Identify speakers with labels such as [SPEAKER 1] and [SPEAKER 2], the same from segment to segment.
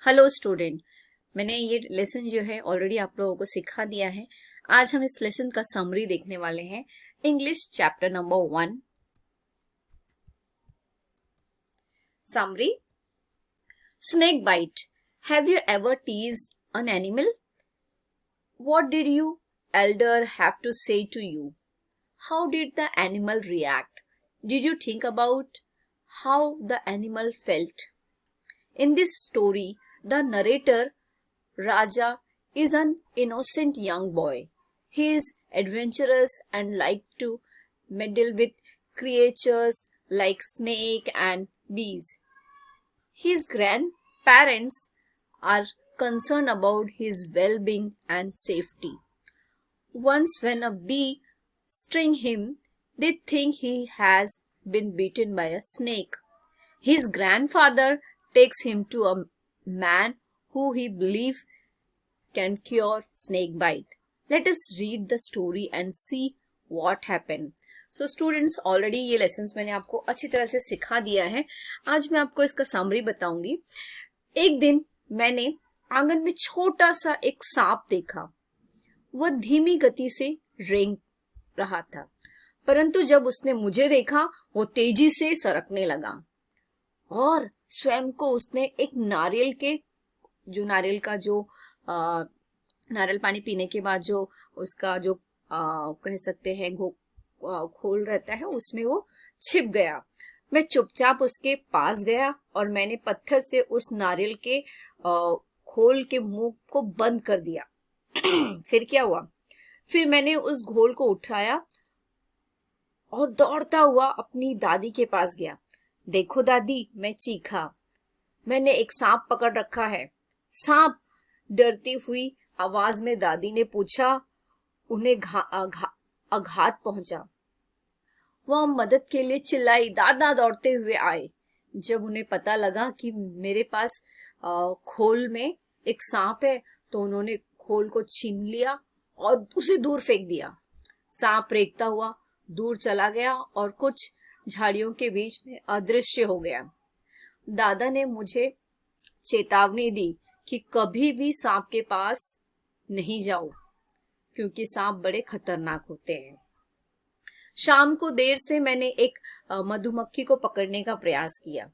[SPEAKER 1] Hello student, मैंने ये lesson जो है ऑलरेडी आप लोगों को सिखा दिया है। आज हम इस लेसन का समरी देखने वाले हैं। English chapter number 1 summary. Snake bite. Have you ever teased an animal? What did you elder have to say to you? How did the animal react? Did you think about how the animal felt? In this story, the narrator Raja is an innocent young boy. He is adventurous and like to meddle with creatures like snake and bees. His grandparents are concerned about his well-being and safety. Once when a bee sting him, they think he has been bitten by a snake. His grandfather takes him to a man who he believes can cure snake bite. Let us read the story and see what happened. So students, already ये lessons मैंने आपको अच्छी तरह से सिखा दिया है। आज मैं आपको इसका समरी बताऊंगी। एक दिन मैंने आंगन में छोटा सा एक सांप देखा। वह धीमी गति से रेंग रहा था, परंतु जब उसने मुझे देखा वो तेजी से सरकने लगा और स्वयं को उसने एक नारियल का जो नारियल पानी पीने के बाद जो उसका जो कह सकते हैं खोल रहता है, उसमें वो छिप गया। मैं चुपचाप उसके पास गया और मैंने पत्थर से उस नारियल के खोल के मुंह को बंद कर दिया। फिर क्या हुआ? फिर मैंने उस घोल को उठाया और दौड़ता हुआ अपनी दादी के पास गया। देखो दादी, मैं चीखा, मैंने एक सांप पकड़ रखा है। सांप? डरती हुई आवाज में दादी ने पूछा। उन्हें आघात पहुंचा। वह मदद के लिए चिल्लाई। दादा दौड़ते हुए आए। जब उन्हें पता लगा कि मेरे पास खोल में एक सांप है, तो उन्होंने खोल को छीन लिया और उसे दूर फेंक दिया। सांप रेंगता हुआ दूर चला गया और कुछ झाड़ियों के बीच में अदृश्य हो गया। दादा ने मुझे चेतावनी दी कि कभी भी सांप के पास नहीं जाओ, क्योंकि सांप बड़े खतरनाक होते हैं। शाम को देर से मैंने एक मधुमक्खी को पकड़ने का प्रयास किया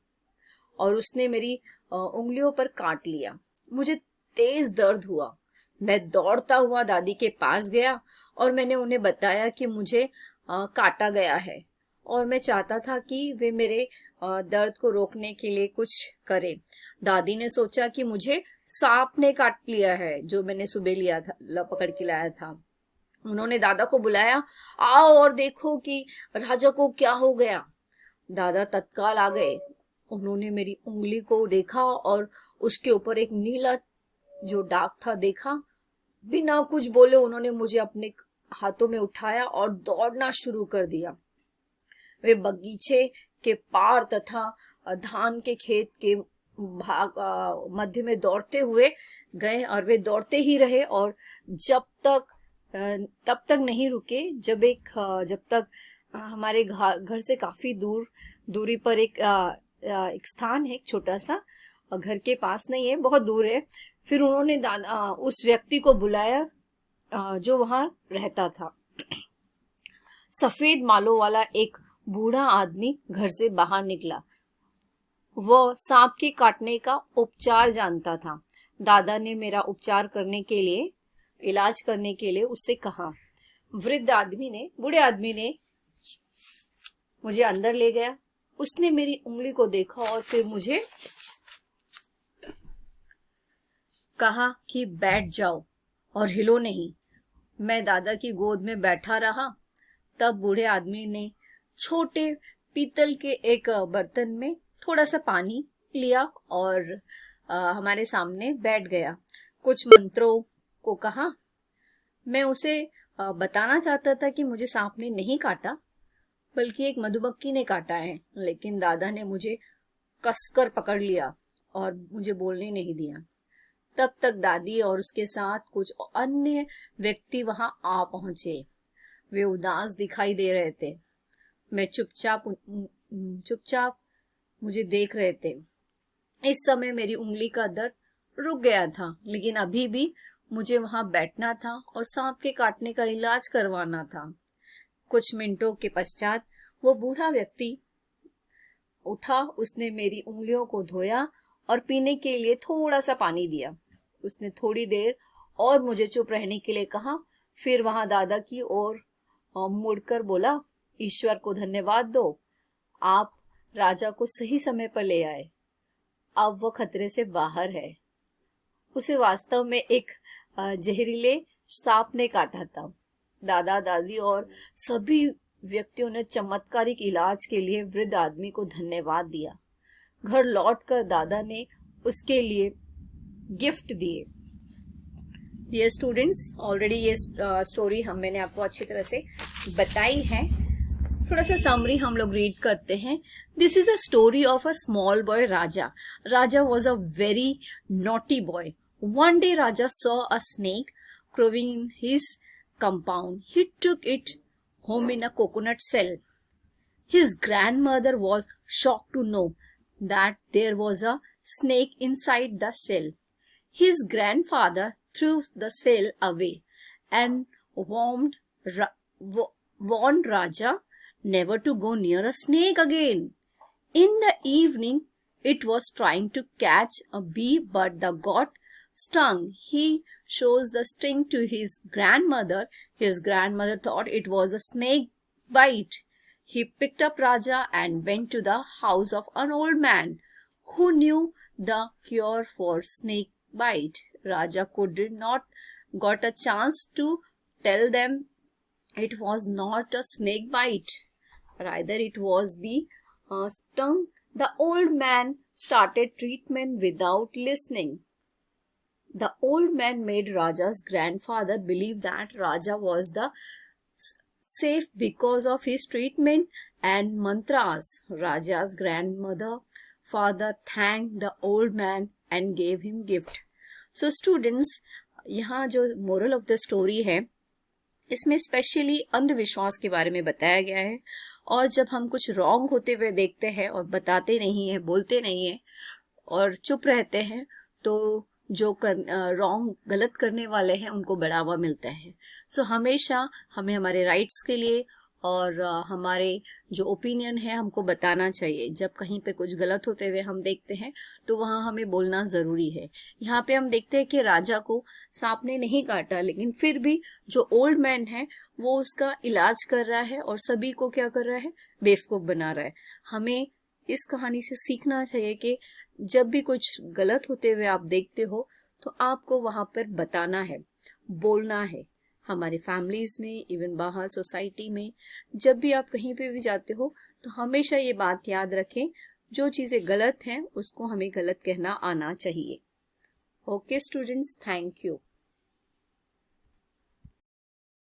[SPEAKER 1] और उसने मेरी उंगलियों पर काट लिया। मुझे तेज दर्द हुआ। मैं दौड़ता हुआ दादी के पास गया और मैंने उन्हें बताया कि मुझे काटा गया है और मैं चाहता था कि वे मेरे दर्द को रोकने के लिए कुछ करें। दादी ने सोचा कि मुझे सांप ने काट लिया है, जो मैंने सुबह लिया था, पकड़ के लाया था। उन्होंने दादा को बुलाया, आओ और देखो कि राजा को क्या हो गया। दादा तत्काल आ गए। उन्होंने मेरी उंगली को देखा और उसके ऊपर एक नीला जो दाग था देखा। बिना कुछ बोले उन्होंने मुझे अपने हाथों में उठाया और दौड़ना शुरू कर दिया। वे बगीचे के पार तथा धान के खेत के मध्य में दौड़ते हुए गए और वे दौड़ते ही रहे और तब तक नहीं रुके जब तक हमारे घर से काफी दूरी पर एक स्थान है, एक छोटा सा, घर के पास नहीं है, बहुत दूर है। फिर उन्होंने उस व्यक्ति को बुलाया जो वहां रहता था। सफेद बालों वाला एक बूढ़ा आदमी घर से बाहर निकला। वह सांप के काटने का उपचार जानता था। दादा ने मेरा इलाज करने के लिए उससे कहा। बूढ़े आदमी ने मुझे अंदर ले गया। उसने मेरी उंगली को देखा और फिर मुझे कहा कि बैठ जाओ और हिलो नहीं। मैं दादा की गोद में बैठा रहा। तब बूढ़े आदमी ने छोटे पीतल के एक बर्तन में थोड़ा सा पानी लिया और हमारे सामने बैठ गया। कुछ मंत्रों को कहा। मैं उसे बताना चाहता था कि मुझे सांप ने नहीं काटा, बल्कि एक मधुमक्खी ने काटा है, लेकिन दादा ने मुझे कसकर पकड़ लिया और मुझे बोलने नहीं दिया। तब तक दादी और उसके साथ कुछ अन्य व्यक्ति वहां आ पहुंचे। वे उदास दिखाई दे रहे थे। मैं चुपचाप मुझे देख रहे थे। इस समय मेरी उंगली का दर्द रुक गया था, लेकिन अभी भी मुझे वहां बैठना था और सांप के काटने का इलाज करवाना था। कुछ मिनटों के पश्चात वो बूढ़ा व्यक्ति उठा, उसने मेरी उंगलियों को धोया और पीने के लिए थोड़ा सा पानी दिया। उसने थोड़ी देर और मुझे चुप रहने के लिए कहा, फिर वहां दादा की ओर मुड़कर बोला, ईश्वर को धन्यवाद दो, आप राजा को सही समय पर ले आए। अब वह खतरे से बाहर है। उसे वास्तव में एक जहरीले सांप ने काटा था। दादा दादी और सभी व्यक्तियों ने चमत्कारिक इलाज के लिए वृद्ध आदमी को धन्यवाद दिया। घर लौटकर दादा ने उसके लिए गिफ्ट दिए। डियर स्टूडेंट्स, ऑलरेडी ये स्टोरी मैंने आपको अच्छी तरह से बताई है। थोड़ा सा समरी हम लोग रीड करते हैं। This is a story of a small boy Raja. Raja was a very naughty boy. One day Raja saw a snake crawling in his compound. He took it home in a coconut shell. His grandmother was shocked to know that there was a snake inside the shell. His grandfather threw the shell away and warned Raja never to go near a snake again. In the evening, it was trying to catch a bee, but got stung. He shows the sting to his grandmother. His grandmother thought it was a snake bite. He picked up Raja and went to the house of an old man who knew the cure for snake bite. Raja did not got a chance to tell them it was not a snake bite, rather it was bee stung. The old man started treatment without listening. The old man made Raja's grandfather believe that Raja was the safe because of his treatment and mantras. Raja's father thanked the old man and gave him gift. So students, यहाँ जो moral of the story है, इसमें specially अंधविश्वास के बारे में बताया गया है। और जब हम कुछ रॉन्ग होते हुए देखते हैं और बताते नहीं है, बोलते नहीं है और चुप रहते हैं, तो जो रॉन्ग गलत करने वाले हैं उनको बढ़ावा मिलता है। सो हमेशा हमें हमारे राइट्स के लिए और हमारे जो ओपिनियन है हमको बताना चाहिए। जब कहीं पे कुछ गलत होते हुए हम देखते हैं तो वहाँ हमें बोलना ज़रूरी है। यहाँ पे हम देखते हैं कि राजा को सांप ने नहीं काटा, लेकिन फिर भी जो ओल्ड मैन है वो उसका इलाज कर रहा है और सभी को क्या कर रहा है, बेवकूफ़ बना रहा है। हमें इस कहानी से सीखना चाहिए कि जब भी कुछ गलत होते हुए आप देखते हो तो आपको वहाँ पर बताना है, बोलना है। हमारे फैमिलीज में, इवन बाहर सोसाइटी में, जब भी आप कहीं पे भी जाते हो तो हमेशा ये बात याद रखें, जो चीज़ें गलत हैं उसको हमें गलत कहना आना चाहिए। Okay students, thank you.